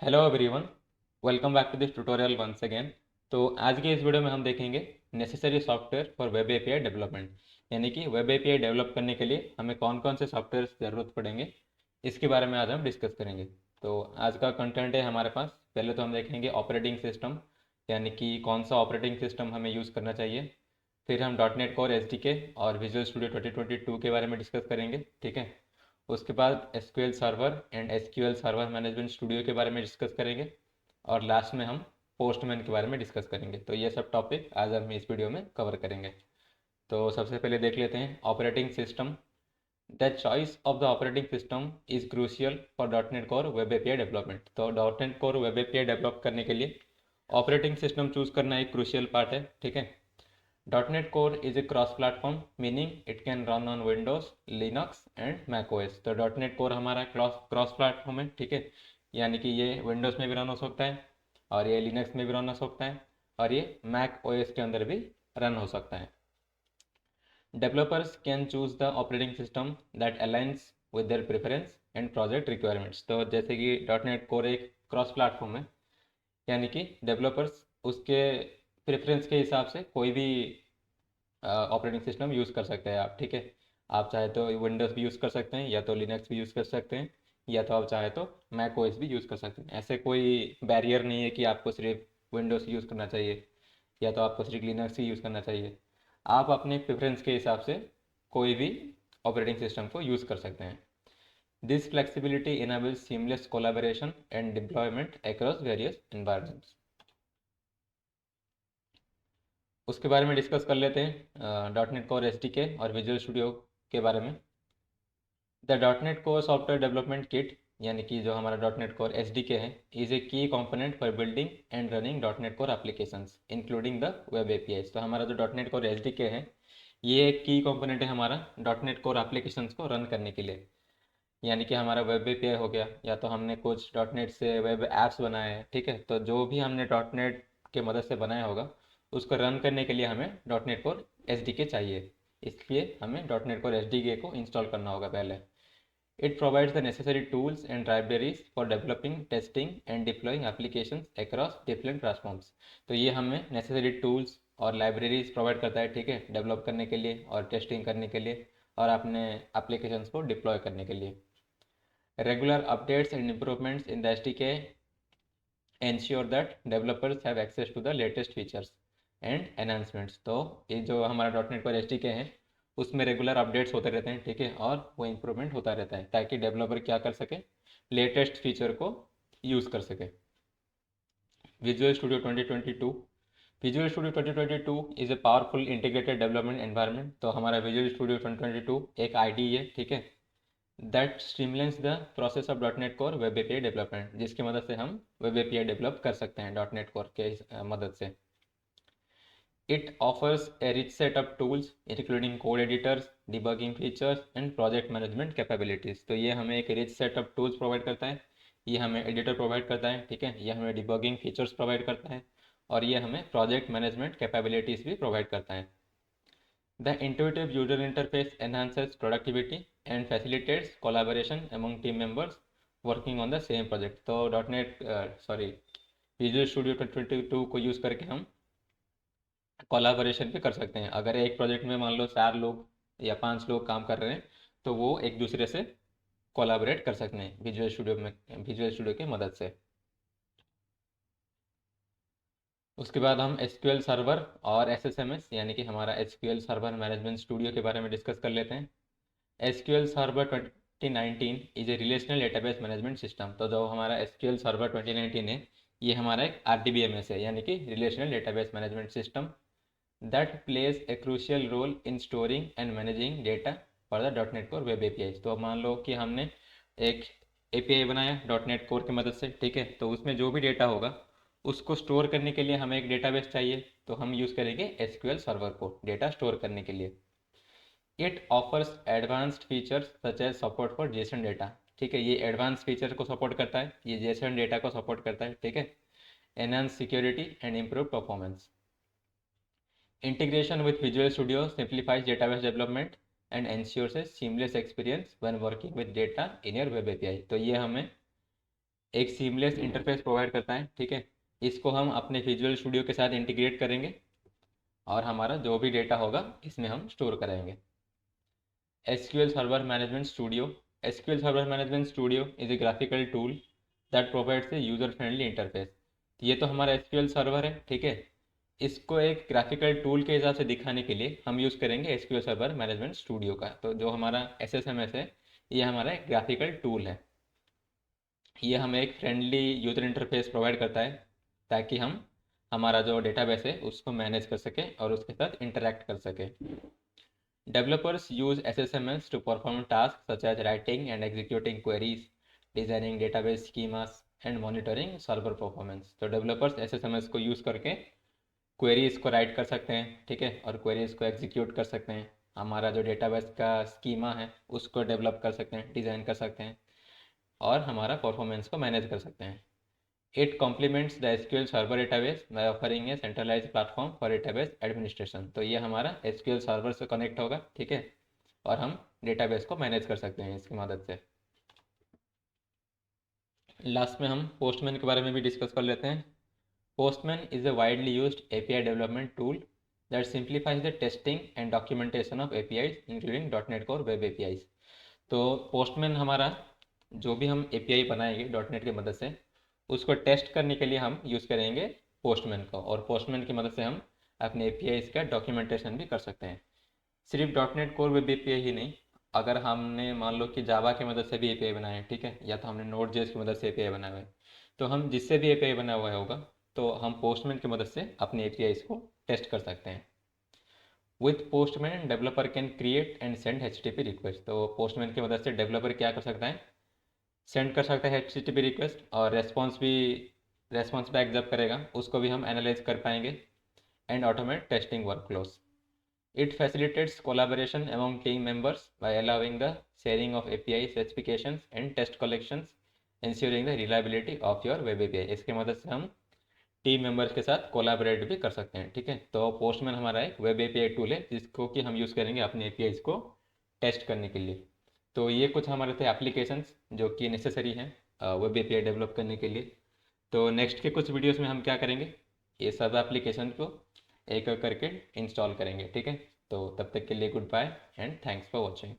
Hello everyone, welcome back to this tutorial once again. तो आज के इस वीडियो में हम देखेंगे necessary software for web API development, यानी कि वेब एपीआई डेवलप करने के लिए हमें कौन कौन से सॉफ्टवेयर ज़रूरत पड़ेंगे, इसके बारे में आज हम डिस्कस करेंगे। तो आज का कंटेंट है हमारे पास। पहले तो हम देखेंगे ऑपरेटिंग सिस्टम, यानी कि कौन सा ऑपरेटिंग सिस्टम हमें यूज़ करना चाहिए। फिर हम डॉट नेट कोर एसडीके और विजुअल स्टूडियो 2022 के बारे में डिस्कस करेंगे, ठीक है। उसके बाद SQL server and SQL server management studio के बारे में डिस्कस करेंगे। और लास्ट में हम पोस्टमैन के बारे में डिस्कस करेंगे। तो ये सब टॉपिक आज हम इस वीडियो में कवर करेंगे। तो सबसे पहले देख लेते हैं operating system. The choice of the operating system is crucial for dot net core web API development. तो dot net core web API develop करने के लिए ऑपरेटिंग सिस्टम चूज़ करना एक क्रूशियल पार्ट है, ठीक है। .NET Core is a cross-platform, meaning it can run on Windows, Linux and macOS। तो .NET Core हमारा क्रॉस प्लेटफॉर्म है, ठीक है। यानी कि ये विंडोज़ में भी रन हो सकता है और ये लिनक्स में भी रन हो सकता है और ये मैक ओएस के अंदर भी रन हो सकता है। Developers can choose the operating system that aligns with their preference and project requirements। तो जैसे कि .NET Core एक क्रॉस प्लेटफॉर्म है, यानी कि डेवलपर्स उसके प्रेफरेंस के हिसाब से कोई भी ऑपरेटिंग सिस्टम यूज़ कर सकते हैं आप, ठीक है। आप चाहे तो विंडोज़ भी यूज़ कर सकते हैं, या तो लिनक्स भी यूज़ कर सकते हैं, या तो आप चाहे तो मैक ओएस भी यूज़ कर सकते हैं। ऐसे कोई बैरियर नहीं है कि आपको सिर्फ विंडोज़ यूज़ करना चाहिए या तो आपको सिर्फ लिनक्स ही यूज़ करना चाहिए। आप अपने प्रेफरेंस के हिसाब से कोई भी ऑपरेटिंग सिस्टम को यूज़ कर सकते हैं। This flexibility enables seamless collaboration and deployment across various environments। उसके बारे में डिस्कस कर लेते हैं डॉट नेट कोर एसडीके और विजुअल स्टूडियो के बारे में। The dot net core software development kit, यानी कि जो हमारा डॉट नेट कोर एसडीके है, इज़ ए की component for building and running dot net core applications including the web APIs. तो हमारा जो डॉट नेट कोर एसडीके है, ये एक की कंपोनेंट है हमारा डॉट नेट कोर एप्लीकेशंस को रन करने के लिए। यानी कि हमारा वेब एपीआई हो गया, या तो हमने कुछ डॉट नेट से वेब ऐप्स बनाए हैं, ठीक है। तो जो भी हमने डॉट नेट के मदद से बनाया होगा, उसको रन करने के लिए हमें डॉट नेट कोर एस चाहिए। इसलिए हमें डॉट नेट कोर एस को इंस्टॉल करना होगा पहले। It provides the necessary tools and libraries for developing, testing and deploying applications across different platforms. तो ये हमें नेसेसरी टूल्स और लाइब्रेरीज प्रोवाइड करता है, ठीक है, डेवलप करने के लिए और टेस्टिंग करने के लिए और अपने एप्लीकेशंस को डिप्लॉय करने के लिए। Regular updates and improvements in the SDK ensure that developers have access to the latest features and enhancements। तो ये जो हमारा डॉट नेट पर SDK है, उसमें रेगुलर अपडेट्स होते रहते हैं, ठीक है, और वो इम्प्रूवमेंट होता रहता है ताकि डेवलपर क्या कर सके, लेटेस्ट फीचर को यूज़ कर सके। Visual studio 2022। Visual studio 2022 is a powerful integrated development environment. तो हमारा विजुअल स्टूडियो 2022 एक आईडी है, ठीक है, that streamlines the process of dot net core web API development, जिसकी मदद से हम वेब एपीआई डेवलप कर सकते हैं डॉट नेट कोर के मदद से। It offers A rich set of tools including code editors, debugging features and project management capabilities. तो ये हमें एक rich set of tools provide करता है, ये हमें एडिटर प्रोवाइड करता है, ठीक है, ये हमें डिबगिंग फीचर्स प्रोवाइड करता है और ये हमें प्रोजेक्ट मैनेजमेंट कैपेबिलिटीज़ भी प्रोवाइड करता है। The intuitive user interface enhances productivity and facilitates collaboration among team members working on the same project। तो Visual Studio 2022 को यूज़ करके हम कोलाबोरेशन भी कर सकते हैं। अगर एक प्रोजेक्ट में मान लो 4 लोग या 5 लोग काम कर रहे हैं, तो वो एक दूसरे से कोलाबोरेट कर सकते हैं विजुअल स्टूडियो की मदद से। उसके बाद हम एसक्यूएल सर्वर और एसएसएमएस, यानी कि हमारा एसक्यूएल सर्वर मैनेजमेंट स्टूडियो के बारे में डिस्कस कर लेते हैं। SQL Server 2019 is a relational database management system. तो जो हमारा SQL Server 2019 है, ये हमारा एक RDBMS है, यानी कि relational database management system that plays a crucial role in storing and managing data for the dot net core web API. तो मान लो कि हमने एक एपीआई बनाया डॉट नेट कोर की मदद से, ठीक है, तो उसमें जो भी डेटा होगा उसको स्टोर करने के लिए हमें एक डेटाबेस चाहिए, तो हम यूज़ करेंगे SQL सर्वर को डेटा स्टोर करने के लिए। It offers advanced features such as support for JSON data. ठीक है, ये एडवांस फीचर को सपोर्ट करता है, ये जेसन डेटा को सपोर्ट करता है, ठीक है। Enhance security and improve performance. Integration with visual studio simplifies database development and ensures A seamless experience when working with data in your web API. तो ये हमें एक सीमलेस इंटरफेस प्रोवाइड करता है, ठीक है। इसको हम अपने विजुअल स्टूडियो के साथ इंटीग्रेट करेंगे और हमारा जो भी डेटा होगा इसमें हम स्टोर करेंगे। SQL Server Management Studio. SQL Server Management Studio is a graphical tool that provides a user-friendly interface. ये तो हमारा SQL सर्वर है, ठीक है। इसको एक ग्राफिकल टूल के हिसाब से दिखाने के लिए हम यूज़ करेंगे SQL Server Management Studio का। तो जो हमारा SSMS है, ये हमारा एक ग्राफिकल टूल है। ये हमें एक फ्रेंडली यूज़र इंटरफेस प्रोवाइड करता है ताकि हम हमारा जो डेटाबेस है उसको मैनेज कर सकें और उसके साथ इंटरेक्ट कर सकें। Developers use SSMS to perform tasks such as writing and executing queries, designing database schemas, and monitoring server performance. तो developers SSMS को यूज़ करके queries को write कर सकते हैं, ठीक है, और queries को execute कर सकते हैं। हमारा जो database का schema है उसको develop कर सकते हैं, design कर सकते हैं और हमारा performance को manage कर सकते हैं। It complements the SQL Server database by offering a centralized platform for database administration. तो ये हमारा SQL Server से कनेक्ट होगा, ठीक है, और हम डेटाबेस को मैनेज कर सकते हैं इसकी मदद से। लास्ट में हम पोस्टमैन के बारे में भी डिस्कस कर लेते हैं। Postman is a widely used API development tool that simplifies the testing and documentation of APIs, including .NET Core Web APIs. तो पोस्टमैन हमारा जो भी हम API बनाएंगे .NET की मदद से उसको टेस्ट करने के लिए हम यूज़ करेंगे पोस्टमैन को, और पोस्टमैन की मदद से हम अपने APIs का डॉक्यूमेंटेशन भी कर सकते हैं। सिर्फ .NET कोर वेब API ही नहीं, अगर हमने मान लो कि जावा की मदद से भी API बनाए हैं, ठीक है, या तो हमने Node.js की मदद से API बनाए हुए हैं, तो हम जिससे भी API बना हुआ होगा तो हम पोस्टमैन की मदद से अपने APIs को टेस्ट कर सकते हैं। With postman developer can create and send HTTP request. तो पोस्टमैन की मदद से डेवलपर क्या कर सकता है, सेंड कर सकता है HTTP रिक्वेस्ट, और रेस्पॉन्स बैक जब करेगा उसको भी हम एनालाइज कर पाएंगे and automate testing workflows. It facilitates collaboration among team members by allowing the sharing of API specifications and test collections, ensuring the reliability of your web API. इसके मदद से हम टीम मेंबर्स के साथ कोलैबोरेट भी कर सकते हैं, ठीक है। तो पोस्टमैन हमारा एक वेब API टूल है जिसको कि हम यूज़ करेंगे अपने APIs को टेस्ट करने के लिए। तो ये कुछ हमारे थे एप्लीकेशंस जो कि नेसेसरी हैं वेब API डेवलप करने के लिए। तो नेक्स्ट के कुछ वीडियोस में हम क्या करेंगे, ये सब एप्लीकेशन को एक एक करके इंस्टॉल करेंगे, ठीक है। तो तब तक के लिए goodbye and thanks for watching.